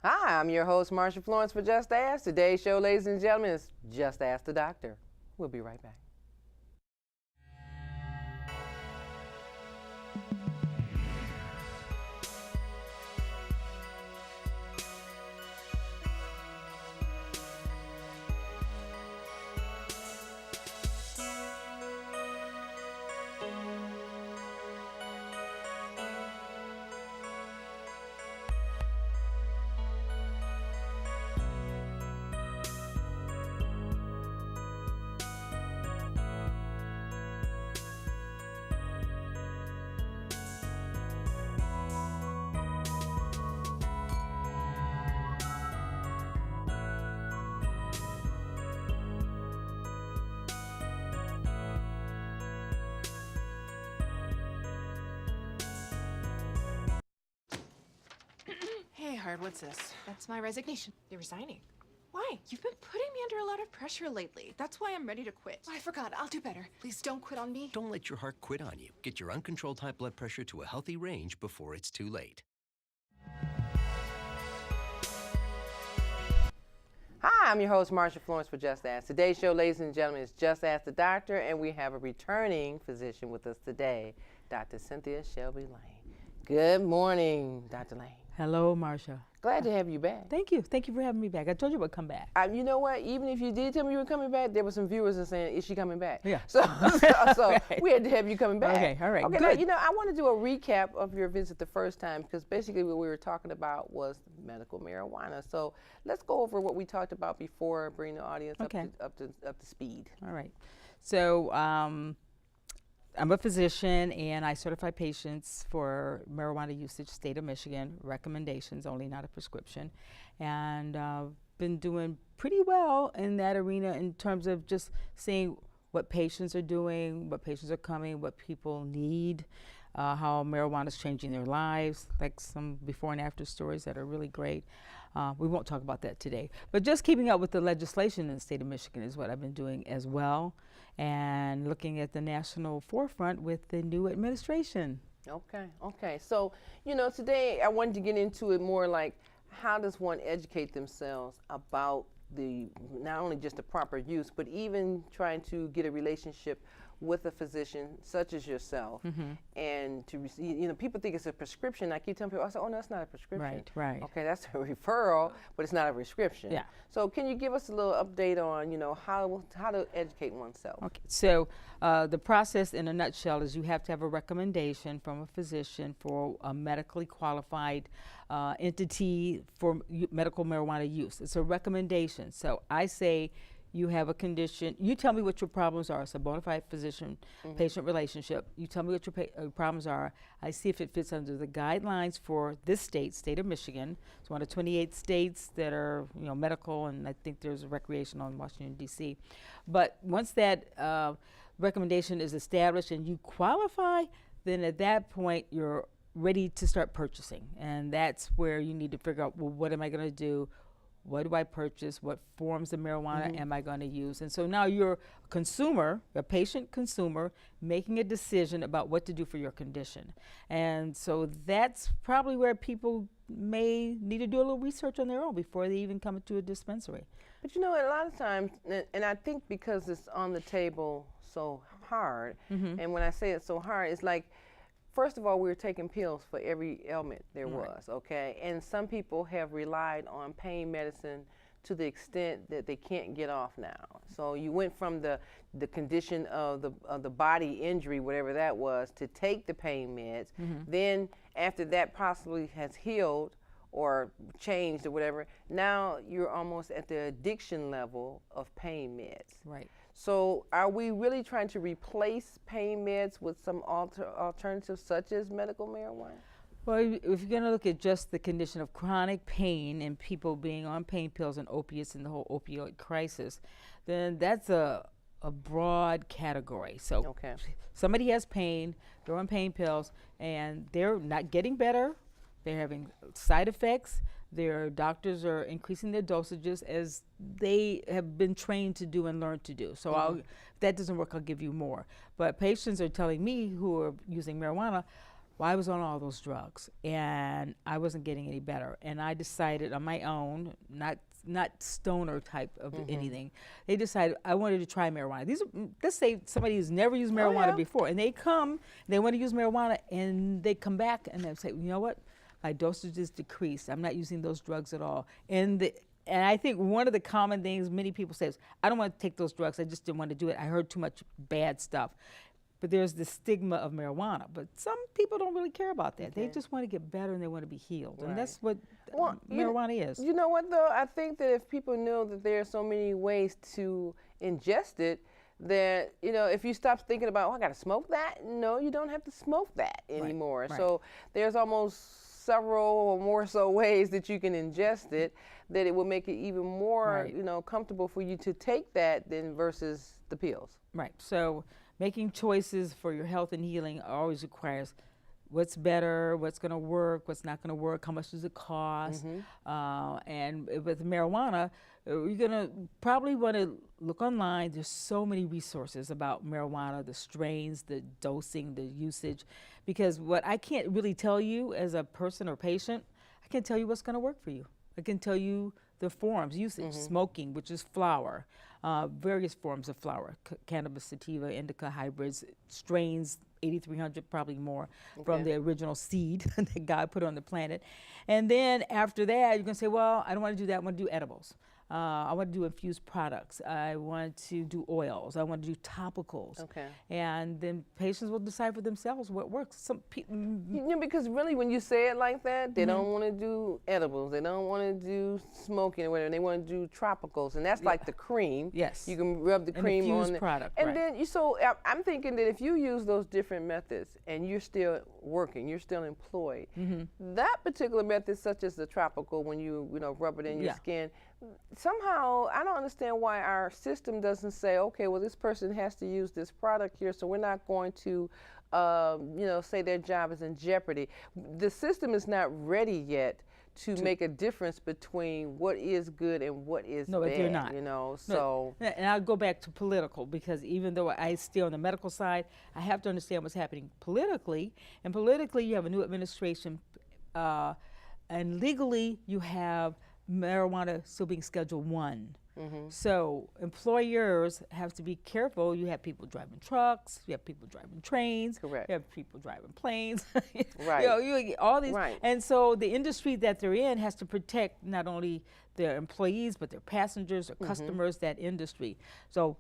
Hi, I'm your host, Marsha Florence for Just Ask. Today's show, ladies and gentlemen, is Just Ask the Doctor. We'll be right back. Hey, Hard, what's this? That's my resignation. You're resigning. Why? You've been putting me under a lot of pressure lately. That's why I'm ready to quit. Oh, I forgot. I'll do better. Please don't quit on me. Don't let your heart quit on you. Get your uncontrolled high blood pressure to a healthy range before it's too late. Hi, I'm your host, Marsha Florence for Just Ask. Today's show, ladies and gentlemen, is Just Ask the Doctor, and we have a returning physician with us today, Dr. Cynthia Shelby-Lane. Good morning, Dr. Lane. Hello, Marsha. Glad to have you back. Thank you. Thank you for having me back. I told you I would come back. You know what? Even if you did tell me you were coming back, there were some viewers that saying, "Is she coming back?" Yeah. So Right. we had to have you coming back. Okay. All right. Okay. Good. Now, I want to do a recap of your visit the first time because basically what we were talking about was medical marijuana. So let's go over what we talked about before, bring the audience Okay. up to speed. All right. So I'm a physician and I certify patients for marijuana usage, state of Michigan, recommendations only, not a prescription. And been doing pretty well in that arena in terms of just seeing what patients are doing, what patients are coming, what people need, how marijuana is changing their lives, like some before and after stories that are really great. We won't talk about that today. But just keeping up with the legislation in the state of Michigan is what I've been doing as well, and looking at the national forefront with the new administration. Okay. So, today I wanted to get into it more like how does one educate themselves about not only just the proper use, but even trying to get a relationship with a physician such as yourself, and to receive, people think it's a prescription. I keep telling people, I say, oh no, it's not a prescription. Right. Okay, that's a referral, but it's not a prescription. Yeah. So can you give us a little update on, how to educate oneself? Okay, so the process in a nutshell is you have to have a recommendation from a physician for a medically qualified entity for medical marijuana use. It's a recommendation. So I say you have a condition, you tell me what your problems are. It's a bona fide physician-patient relationship. You tell me what your problems are. I see if it fits under the guidelines for this state of Michigan. It's one of 28 states that are medical, and I think there's a recreational in Washington, D.C. But once that recommendation is established and you qualify, then at that point you're ready to start purchasing. And that's where you need to figure out, well, what am I going to do? What do I purchase? What forms of marijuana am I going to use? And so now you're a consumer, a patient consumer, making a decision about what to do for your condition. And so that's probably where people may need to do a little research on their own before they even come into a dispensary. But a lot of times, and I think because it's on the table so hard, and when I say it's so hard, it's like, first of all, we were taking pills for every ailment there was, okay? And some people have relied on pain medicine to the extent that they can't get off now. So you went from the condition of the body injury, whatever that was, to take the pain meds. Then after that possibly has healed or changed or whatever, now you're almost at the addiction level of pain meds. Right. So are we really trying to replace pain meds with some alternatives such as medical marijuana? Well, if you're going to look at just the condition of chronic pain and people being on pain pills and opiates and the whole opioid crisis, then that's a broad category. So somebody has pain, they're on pain pills, and they're not getting better. They're having side effects. Their doctors are increasing their dosages as they have been trained to do and learned to do. So if that doesn't work, I'll give you more. But patients are telling me who are using marijuana, Well, I was on all those drugs, and I wasn't getting any better. And I decided on my own, not stoner type of anything. They decided I wanted to try marijuana. These are, let's say somebody who's never used marijuana before, and they come, they want to use marijuana, and they come back and they say, you know what, my dosage is decreased. I'm not using those drugs at all. And I think one of the common things many people say is, I don't want to take those drugs. I just didn't want to do it. I heard too much bad stuff. But there's the stigma of marijuana. But some people don't really care about that. They just want to get better and they want to be healed. And that's what marijuana is. You know what, though? I think that if people know that there are so many ways to ingest it, that, you know, if you stop thinking about, oh, I got to smoke that, no, you don't have to smoke that anymore. Right. So there's almost several or more so ways that you can ingest it, that it will make it even more, you know, comfortable for you to take that than versus the pills. Right. So making choices for your health and healing always requires what's better, what's going to work, what's not going to work, how much does it cost. And with marijuana, you're going to probably want to look online. There's so many resources about marijuana, the strains, the dosing, the usage, because what I can't really tell you as a person or patient, I can't tell you what's going to work for you. I can tell you the forms, usage, smoking, which is flower, various forms of flower, cannabis sativa, indica hybrids, strains, 8,300, probably more, from the original seed that God put on the planet. And then after that, you're going to say, well, I don't want to do that. I want to do edibles. I want to do infused products. I want to do oils. I want to do topicals. And then patients will decide for themselves what works. Some you know, because really when you say it like that, they don't want to do edibles. They don't want to do smoking or whatever. They want to do tropicals. And that's like the cream. Yes. You can rub the cream on it. Product, and then, so I'm thinking that if you use those different methods and you're still working, you're still employed, that particular method, such as the tropical, when you know, rub it in your skin, somehow I don't understand why our system doesn't say, okay, well, this person has to use this product here, so we're not going to, you know, say their job is in jeopardy. The system is not ready yet to make a difference between what is good and what is bad. No, they're not. You know, so. No. And I'll go back to political, because even though I stay on the medical side, I have to understand what's happening politically. And politically, you have a new administration, and legally, you have marijuana still being Schedule 1. So employers have to be careful. You have people driving trucks, you have people driving trains, you have people driving planes, you know, you all these. And so the industry that they're in has to protect not only their employees, but their passengers or customers, that industry. So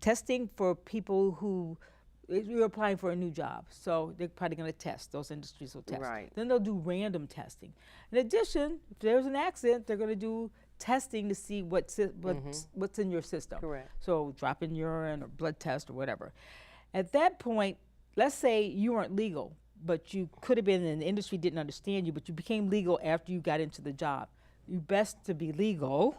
testing for people who, you're applying for a new job, so they're probably going to test. Those industries will test. Then they'll do random testing. In addition, if there's an accident, they're going to do testing to see what's in your system. So drop in urine or blood test or whatever. At that point, let's say you weren't legal, but you could have been, and the industry didn't understand you, but you became legal after you got into the job. You best to be legal,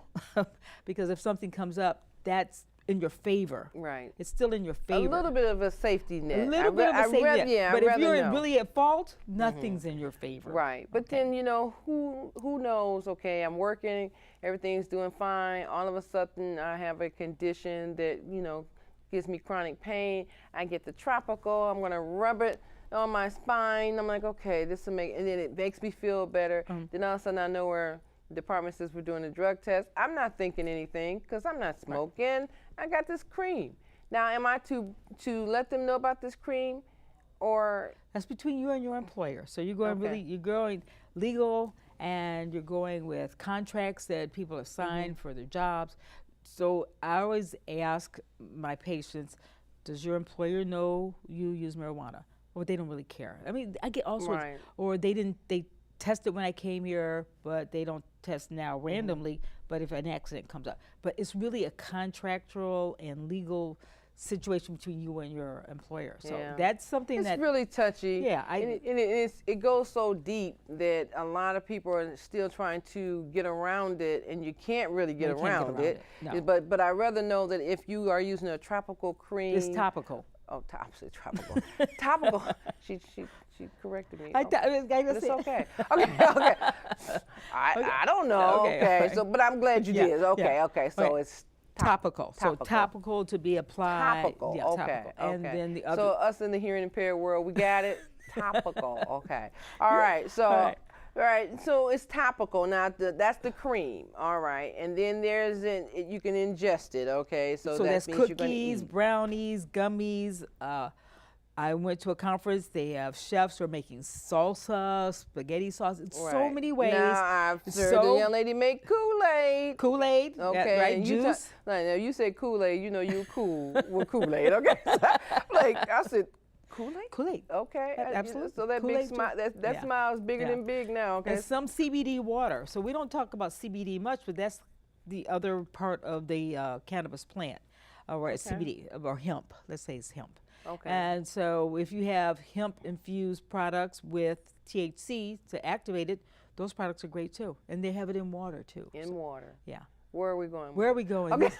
because if something comes up, that's in your favor. It's still in your favor. A little bit of a safety net. A little bit of a safety net. Yeah, but if you're really at fault, nothing's in your favor. But then, you know, who knows, okay, I'm working, everything's doing fine. All of a sudden, I have a condition that, you know, gives me chronic pain. I get the tropical, I'm going to rub it on my spine. I'm like, okay, this will make, and then it makes me feel better. Then all of a sudden, I know where the department says we're doing a drug test. I'm not thinking anything because I'm not smoking. I got this cream. Now, am I to let them know about this cream, or? That's between you and your employer. So you're going you're going legal, and you're going with contracts that people have signed for their jobs. So I always ask my patients, does your employer know you use marijuana? Or they don't really care. I mean, I get all sorts, or they tested when I came here, but they don't test now randomly, but if an accident comes up. But it's really a contractual and legal situation between you and your employer. So that's something it's really touchy. And it goes so deep that a lot of people are still trying to get around it, and you can't really get around it. No. But I'd rather know that if you are using a tropical cream. It's topical. Oh, tropical. Topical. She corrected me. It's okay. Okay. I don't know. Okay. So, but I'm glad you did. Okay. So it's topical. So topical to be applied. Topical. Yeah, topical. And then the other. So us in the hearing impaired world, we got it. Topical. Okay. All right. So. All right. So it's topical. Now that's the cream. All right, and then there's you can ingest it. Okay, so that that's means you're gonna cookies, eat. brownies, gummies. I went to a conference. They have chefs who are making salsa, spaghetti sauce, in so many ways. Now I've served the young lady make Kool-Aid. Kool-Aid, Okay, right? and Juice. Now you said Kool-Aid. You know you cool with Kool-Aid. Okay, like I said. Kool-Aid? Kool-Aid. Okay. Absolutely. So that Kool-Aid big smile, that smile is bigger than big now, okay? And some CBD water. So we don't talk about CBD much, but that's the other part of the cannabis plant, or CBD, or hemp. Let's say it's hemp. Okay. And so if you have hemp-infused products with THC to activate it, those products are great too. And they have it in water too. In water. Yeah. Where are we going? Where are we going? Okay,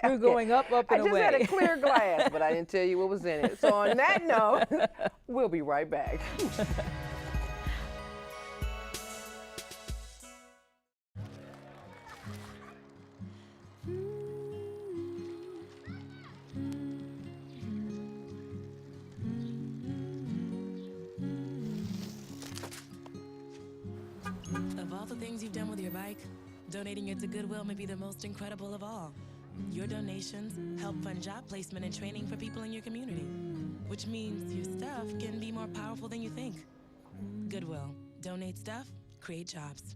We're going up, and away. I just had a clear glass, but I didn't tell you what was in it. So on that note, we'll be right back. Of all the things you've done with your bike, donating it to Goodwill may be the most incredible of all. Your donations help fund job placement and training for people in your community, which means your stuff can be more powerful than you think. Goodwill. Donate stuff, create jobs.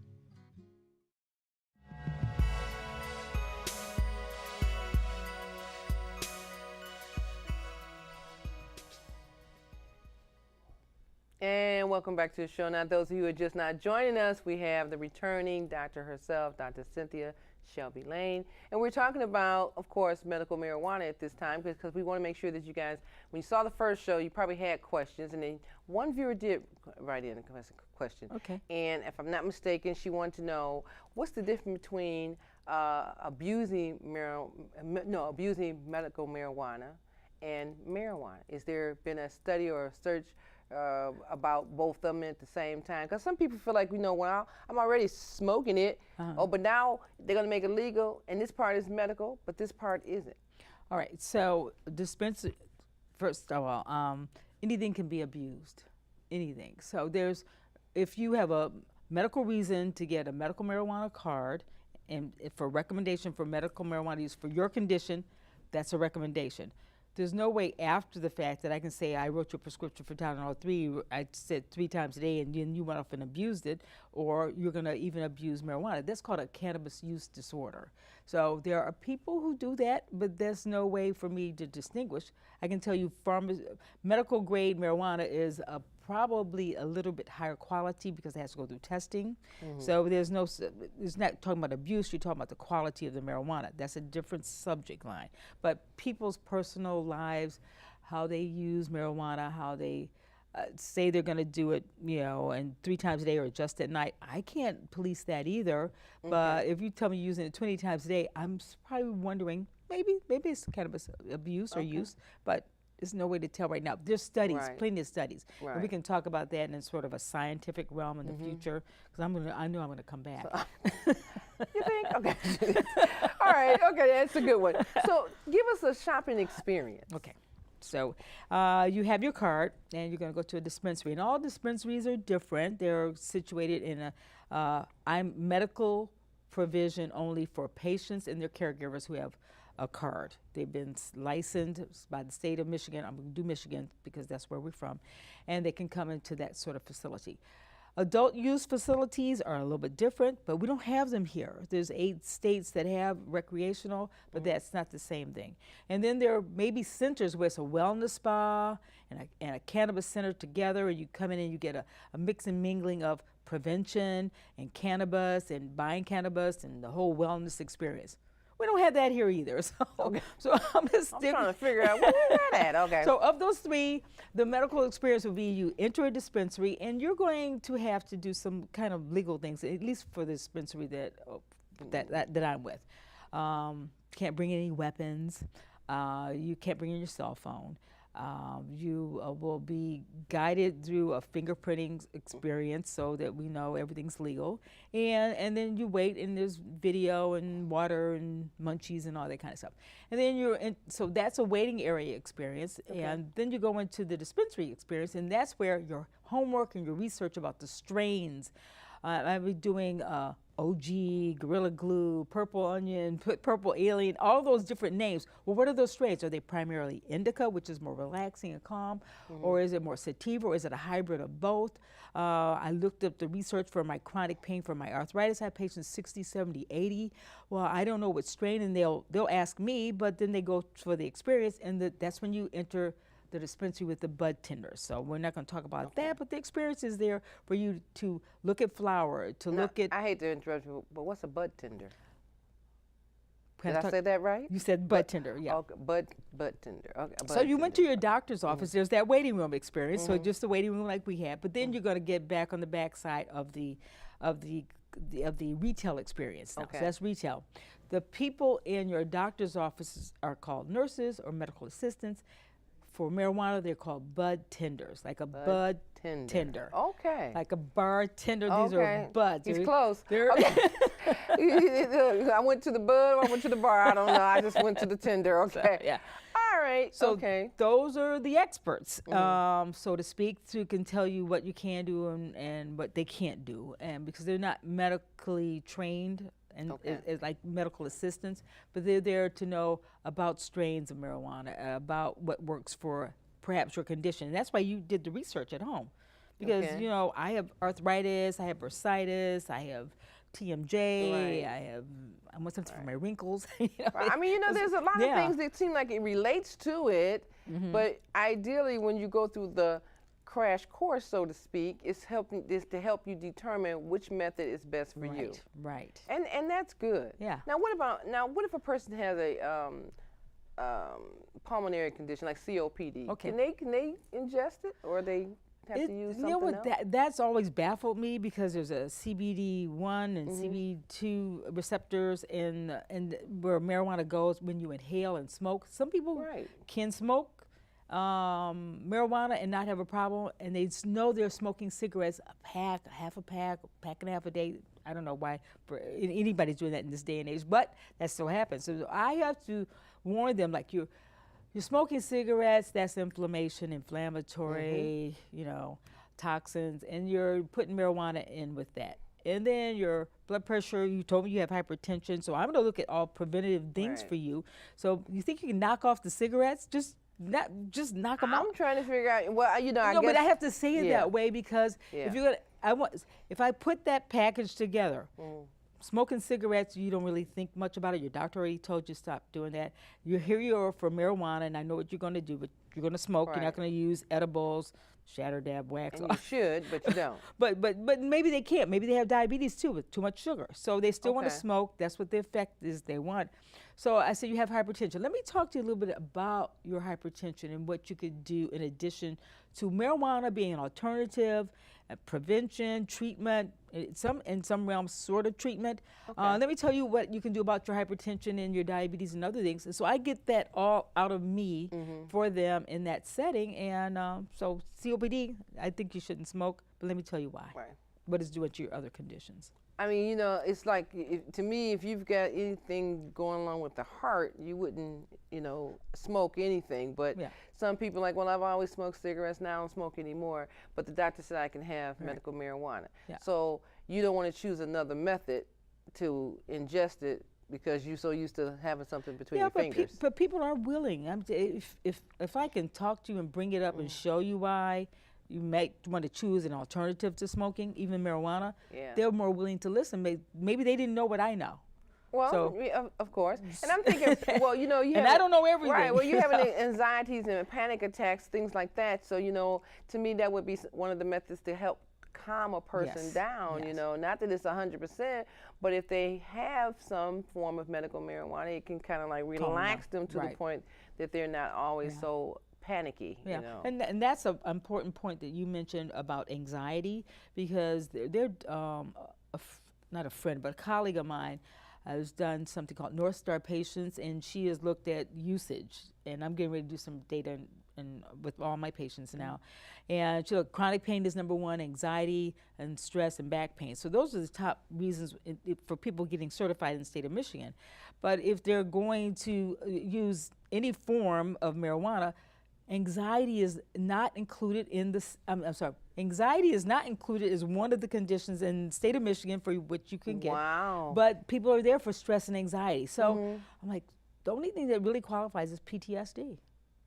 And welcome back to the show. Now, those of you who are just not joining us, we have the returning doctor herself, Dr. Cynthia Shelby-Lane. And we're talking about, of course, medical marijuana at this time because we want to make sure that you guys, when you saw the first show, you probably had questions. And then one viewer did write in a question. Okay. And if I'm not mistaken, she wanted to know what's the difference between abusing medical marijuana and marijuana. Is there been a study or a search about both of them at the same time? Because some people feel like, well, I'm already smoking it, but now they're going to make it legal, and this part is medical, but this part isn't. All right, so dispensary, first of all, anything can be abused, anything. So if you have a medical reason to get a medical marijuana card, and for recommendation for medical marijuana use for your condition, that's a recommendation. There's no way after the fact that I can say I wrote your prescription for Tylenol 3, I said 3 times a day, and then you went off and abused it, or you're going to even abuse marijuana. That's called a cannabis use disorder. So there are people who do that, but there's no way for me to distinguish. I can tell you medical grade marijuana is probably a little bit higher quality because it has to go through testing. So it's not talking about abuse, you're talking about the quality of the marijuana. That's a different subject line. But people's personal lives, how they use marijuana, how they say they're going to do it, and 3 times a day or just at night, I can't police that either. But if you tell me you're using it 20 times a day, I'm probably wondering, maybe it's cannabis abuse or use, but there's no way to tell right now. There's studies, plenty of studies. And we can talk about that in sort of a scientific realm in the future, because I know I'm going to come back. You think? Okay. All right, okay, that's a good one. So give us a shopping experience. Okay. So you have your card, and you're going to go to a dispensary. And all dispensaries are different. They're situated in I'm medical provision only for patients and their caregivers who have a card. They've been licensed by the state of Michigan. I'm going to do Michigan because that's where we're from. And they can come into that sort of facility. Adult use facilities are a little bit different, but we don't have them here. There's 8 states that have recreational, but that's not the same thing. And then there may be centers where it's a wellness spa and a cannabis center together, and you come in and you get a mix and mingling of prevention and cannabis and buying cannabis and the whole wellness experience. We don't have that here either. So I'm trying to figure out where that at. Okay. So of those 3, the medical experience would be you enter a dispensary and you're going to have to do some kind of legal things, at least for the dispensary that I'm with. Can't bring any weapons. You can't bring in your cell phone. You will be guided through a fingerprinting experience so that we know everything's legal. And then you wait, and there's video and water and munchies and all that kind of stuff. And then so that's a waiting area experience. Okay. And then you go into the dispensary experience, and that's where your homework and your research about the strains. I'll be doing OG, Gorilla Glue, Purple Onion, Purple Alien, all those different names. Well, what are those strains? Are they primarily indica, which is more relaxing and calm, or is it more sativa, or is it a hybrid of both? I looked up the research for my chronic pain for my arthritis. I have patients 60, 70, 80. Well, I don't know what strain, and they'll ask me, but then they go for the experience, and that's when you enter the dispensary with the bud tenders. So we're not going to talk about that, but the experience is there for you to look at flower, to look at... I hate to interrupt you, but what's a bud tender? Did I say that right? You said bud tender, yeah. Okay, bud tender. Okay, so you went to your doctor's office. There's that waiting room experience, so just the waiting room like we had. But then you're going to get back on the backside of the retail experience now. So that's retail. The people in your doctor's offices are called nurses or medical assistants. For marijuana, they're called bud tenders, like a bud tender. Okay. Like a bartender. These are buds. He's close. Okay. I went to the bud or I went to the bar. I don't know. I just went to the tender. Okay. So, yeah. All right. So those are the experts, so to speak, who can tell you what you can do and what they can't do, and because they're not medically trained and is like medical assistants, but they're there to know about strains of marijuana, about what works for perhaps your condition. And that's why you did the research at home, because you know I have arthritis, I have bursitis, I have TMJ, I want something for my wrinkles. You know? I mean, you know, there's a lot of things that seem like it relates to it, but ideally, when you go through the crash course, so to speak, is to help you determine which method is best for you. Right. And that's good. Yeah. Now what if a person has a pulmonary condition like COPD? Okay. Can they ingest it, or they have to use something you know what, else? that's always baffled me, because there's a CBD1 and CB2 receptors in where marijuana goes when you inhale and smoke. Some people can smoke marijuana and not have a problem, and they know they're smoking cigarettes, a pack, half a pack, pack and a half a day. I don't know why anybody's doing that in this day and age, but that still happens. So I have to warn them, like, you're smoking cigarettes, that's inflammatory, you know, toxins, and you're putting marijuana in with that. And then your blood pressure, you told me you have hypertension, so I'm going to look at all preventative things for you. So you think you can knock off the cigarettes? Just knock them out. I'm trying to figure out. Well, you know, I guess. But I have to say it that way, because if I put that package together, smoking cigarettes, you don't really think much about it. Your doctor already told you stop doing that. You're here for marijuana, and I know what you're going to do, but you're going to smoke. You're not going to use edibles, shatter, dab, wax. And you should, but you don't. But maybe they can't. Maybe they have diabetes too with too much sugar. So they still want to smoke. That's what the effect is they want. So I said you have hypertension. Let me talk to you a little bit about your hypertension and what you could do in addition to marijuana being an alternative, prevention, treatment, in some realms sort of treatment. Let me tell you what you can do about your hypertension and your diabetes and other things. And so I get that all out of me for them in that setting. And so COPD, I think you shouldn't smoke, but let me tell you why. What is doing to your other conditions? I mean, you know, it's like, to me, if you've got anything going along with the heart, you wouldn't, you know, smoke anything. But some people are like, well, I've always smoked cigarettes, now I don't smoke anymore. But the doctor said I can have medical marijuana. So you don't want to choose another method to ingest it because you're so used to having something between your fingers. But people are willing. If I can talk to you and bring it up and show you why you might want to choose an alternative to smoking, even marijuana, they're more willing to listen. Maybe they didn't know what I know. Well, of course. And I'm thinking, well, you know, and I don't know everything. Right, well, you have anxieties and panic attacks, things like that. So, you know, to me, that would be one of the methods to help calm a person down, you know. Not that it's 100%, but if they have some form of medical marijuana, it can kind of like relax them to the point that they're not always so panicky, you know. And that's an important point that you mentioned about anxiety, because they're not a friend, but a colleague of mine has done something called North Star Patients, and she has looked at usage, and I'm getting ready to do some data with all my patients now. And so chronic pain is number one, anxiety and stress and back pain. So those are the top reasons for people getting certified in the state of Michigan. But if they're going to use any form of marijuana, anxiety is not included in this. Anxiety is not included as one of the conditions in the state of Michigan for which you can get. Wow. But people are there for stress and anxiety. So I'm like, the only thing that really qualifies is PTSD.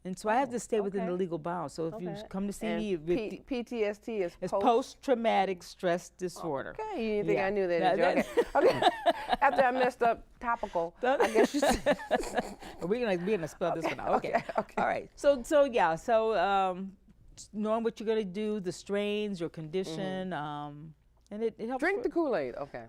And so I have to stay within the legal bounds. So if you come to see me, PTSD is post-traumatic stress disorder. Okay, you didn't think I knew that? Okay. After I messed up topical, I guess you said. We're gonna spell this one out. Okay. All right. So knowing what you're gonna do, the strains, your condition, and it helps. Drink the Kool-Aid. Okay.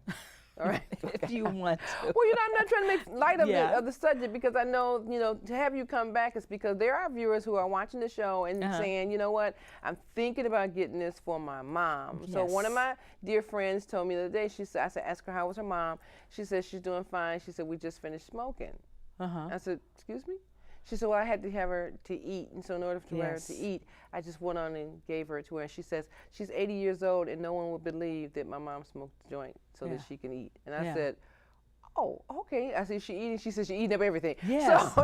All right. If you want to. Well, I'm not trying to make light of the subject, because I know, to have you come back is because there are viewers who are watching the show and saying, you know what, I'm thinking about getting this for my mom. Yes. So one of my dear friends told me the other day, I said, ask her how was her mom. She said she's doing fine. She said, we just finished smoking. I said, excuse me? She said, well, I had to have her to eat, and so in order for her to eat, I just went on and gave her to her. And she says, she's 80 years old, and no one would believe that my mom smoked a joint so that she can eat. And I said, oh, okay. I said, she eating? She said, she eating up everything. Yes. So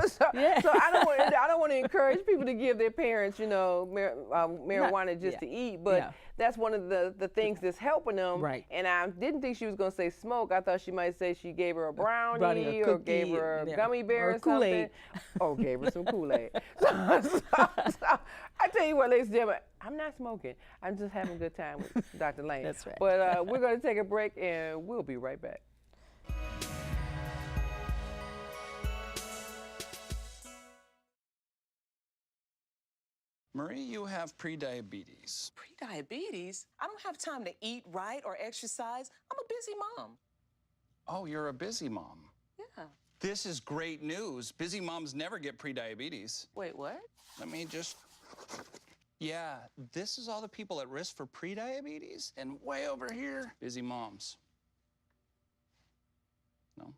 I don't want to encourage people to give their parents, marijuana just to eat, but that's one of the things that's helping them. Right. And I didn't think she was going to say smoke. I thought she might say she gave her a brownie or gave her a gummy bear or Kool-Aid. something. Or gave her some Kool-Aid. So I tell you what, ladies and gentlemen, I'm not smoking. I'm just having a good time with Dr. Lane. That's right. But we're going to take a break, and we'll be right back. Marie, you have prediabetes. Prediabetes? I don't have time to eat right or exercise. I'm a busy mom. Oh, you're a busy mom. Yeah. This is great news. Busy moms never get prediabetes. Wait, what? Let me just... Yeah, this is all the people at risk for prediabetes, and way over here, busy moms. No?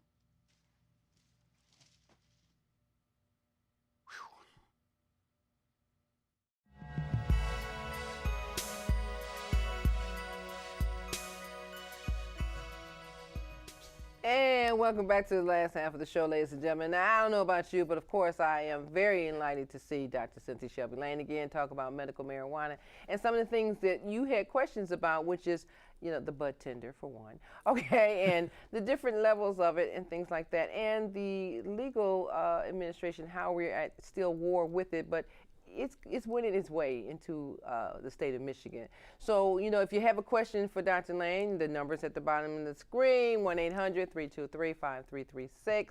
And welcome back to the last half of the show, ladies and gentlemen. Now, I don't know about you, but of course I am very enlightened to see Dr. Cynthia Shelby-Lane again talk about medical marijuana and some of the things that you had questions about, which is, the bud tender for one, okay, and the different levels of it and things like that, and the legal administration, how we're at still war with it, but it's winning its way into the state of Michigan. So, if you have a question for Dr. Lane, the number's at the bottom of the screen, 1-800-323-5336,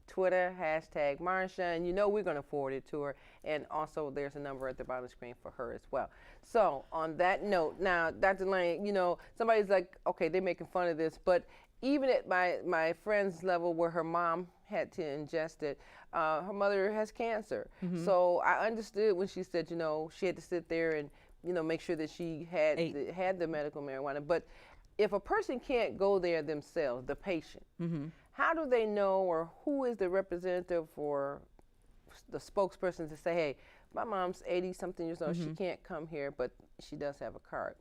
Twitter, hashtag Marsha, and we're going to forward it to her. And also there's a number at the bottom of the screen for her as well. So on that note, now, Dr. Lane, somebody's like, okay, they're making fun of this, but even at my friend's level where her mom had to ingest it, her mother has cancer. So I understood when she said, she had to sit there and, make sure that she had the medical marijuana. But if a person can't go there themselves, the patient, how do they know, or who is the representative or the spokesperson to say, hey, my mom's 80-something years old, she can't come here, but she does have a card?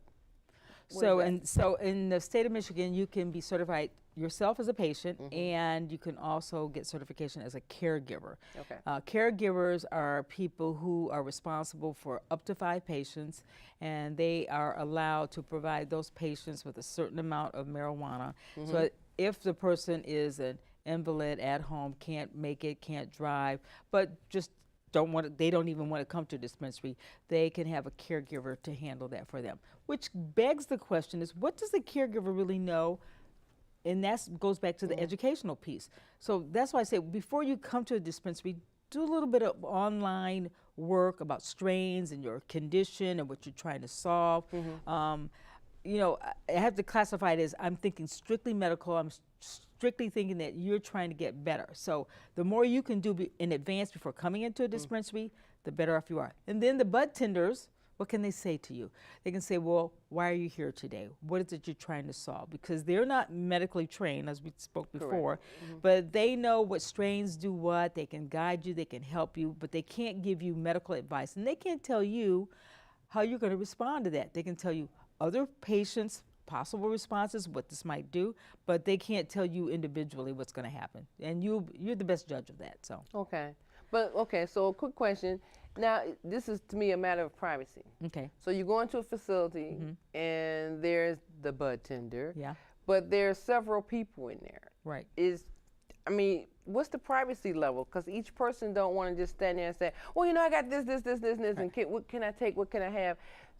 So in the state of Michigan, you can be certified yourself as a patient, and you can also get certification as a caregiver. Okay. Caregivers are people who are responsible for up to 5 patients, and they are allowed to provide those patients with a certain amount of marijuana. So if the person is an invalid at home, can't make it, can't drive, but just they don't even want to come to a dispensary, they can have a caregiver to handle that for them. Which begs the question is, what does the caregiver really know? And that goes back to the educational piece. So that's why I say, before you come to a dispensary, do a little bit of online work about strains and your condition and what you're trying to solve. I have to classify it as, I'm thinking strictly medical, I'm strictly thinking that you're trying to get better. So the more you can do in advance before coming into a dispensary, the better off you are. And then the bud tenders, what can they say to you? They can say, well, why are you here today? What is it you're trying to solve? Because they're not medically trained, as we spoke before, but they know what strains do what. They can guide you, they can help you, but they can't give you medical advice. And they can't tell you how you're going to respond to that. They can tell you other patients' possible responses, what this might do, but they can't tell you individually what's going to happen. And you're the best judge of that. So Okay. But, okay, so a quick question. Now, this is, to me, a matter of privacy. okay, So you go into a facility, and there's the bud tender, yeah, but there's several people in there. right. I mean, what's the privacy level? Because each person don't want to just stand there and say, well, you know, I got this, and what can I take, what can I have?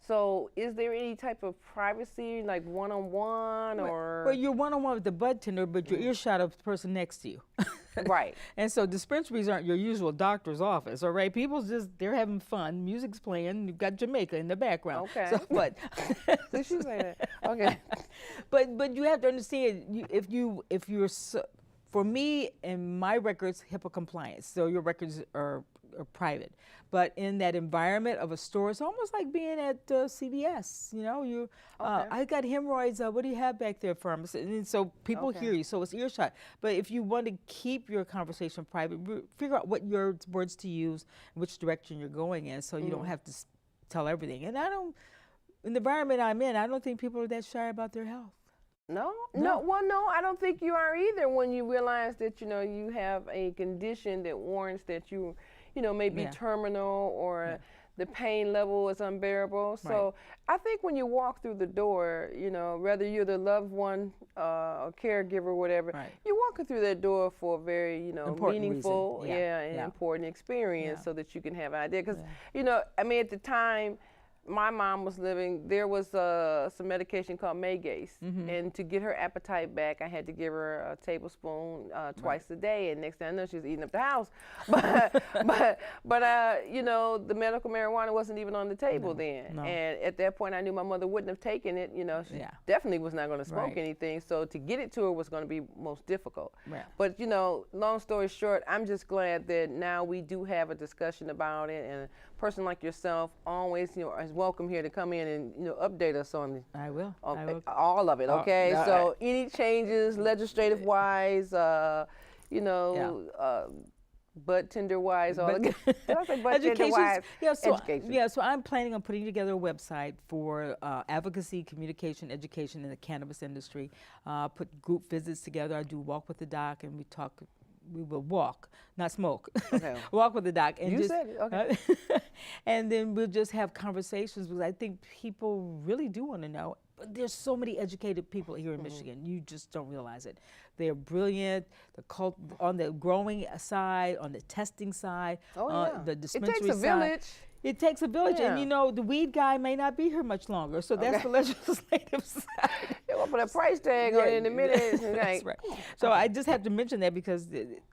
So is there any type of privacy, like one-on-one, or? Well, you're one-on-one with the bud tender, but you're earshot of the person next to you. Right. And so dispensaries aren't your usual doctor's office, all right? People's just, they're having fun, music's playing, you've got Jamaica in the background. Okay. So, but, Did she say that? Okay. but you have to understand, if you're, for me, in my records, HIPAA compliance, so your records are private. But in that environment of a store, it's almost like being at CVS. You know, I got hemorrhoids. What do you have back there, pharmacist? And so people hear you, so it's earshot. But if you want to keep your conversation private, figure out what your words to use, which direction you're going in, so you don't have to tell everything. And in the environment I'm in, I don't think people are that shy about their health. No, I don't think you are either when you realize that, you know, you have a condition that warrants that you know, maybe terminal, or the pain level is unbearable. So I think when you walk through the door, you know, whether you're the loved one, a caregiver, whatever, you're walking through that door for a very, you know, important meaningful, reason. and important experience, so that you can have an idea. Because, you know, I mean, at the time my mom was living, there was some medication called Maygase, and to get her appetite back, I had to give her a tablespoon twice a day, and next thing I know, she was eating up the house. But you know, the medical marijuana wasn't even on the table then, and at that point, I knew my mother wouldn't have taken it. You know, she definitely was not going to smoke anything, so to get it to her was going to be most difficult. But you know, long story short, I'm just glad that now we do have a discussion about it, and a person like yourself always, you know, is welcome here to come in and, you know, update us on I will. all of it. Okay, so any changes legislative wise, you know, bud tender wise, all did I say bud tender wise? Yeah, so I'm planning on putting together a website for advocacy, communication, education in the cannabis industry. Put group visits together. I do walk with the doc, and we talk. We will walk, not smoke. Okay. Walk with the doc. And you said it, okay. And then we'll just have conversations, because I think people really do want to know. But there's so many educated people here in Michigan. You just don't realize it. They're brilliant. On the growing side, on the testing side, the dispensary side. It takes a village. It takes a village, and you know, the weed guy may not be here much longer, so that's the legislative side. They will put a price tag on it in a minute. That's right. So I just have to mention that, because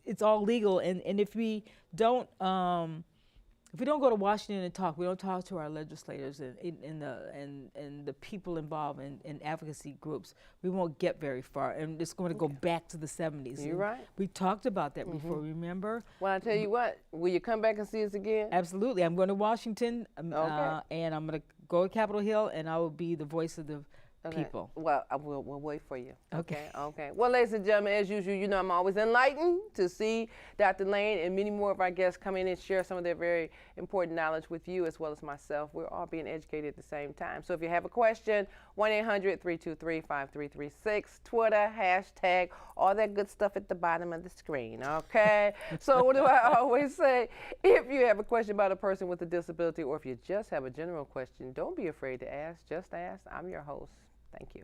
it's all legal, and if we don't go to Washington and talk, we don't talk to our legislators and the people involved in advocacy groups, we won't get very far, and it's going to go back to the 70s. You're right. We talked about that before, remember? Well, I tell you what, will you come back and see us again? Absolutely. I'm going to Washington, and I'm going to go to Capitol Hill, and I will be the voice of the people. Well, we'll wait for you. Okay. Well, ladies and gentlemen, as usual, you know I'm always enlightened to see Dr. Lane and many more of our guests come in and share some of their very important knowledge with you, as well as myself. We're all being educated at the same time. So if you have a question, 1-800-323-5336, Twitter, hashtag, all that good stuff at the bottom of the screen, okay? So what do I always say? If you have a question about a person with a disability, or if you just have a general question, don't be afraid to ask. Just ask. I'm your host. Thank you.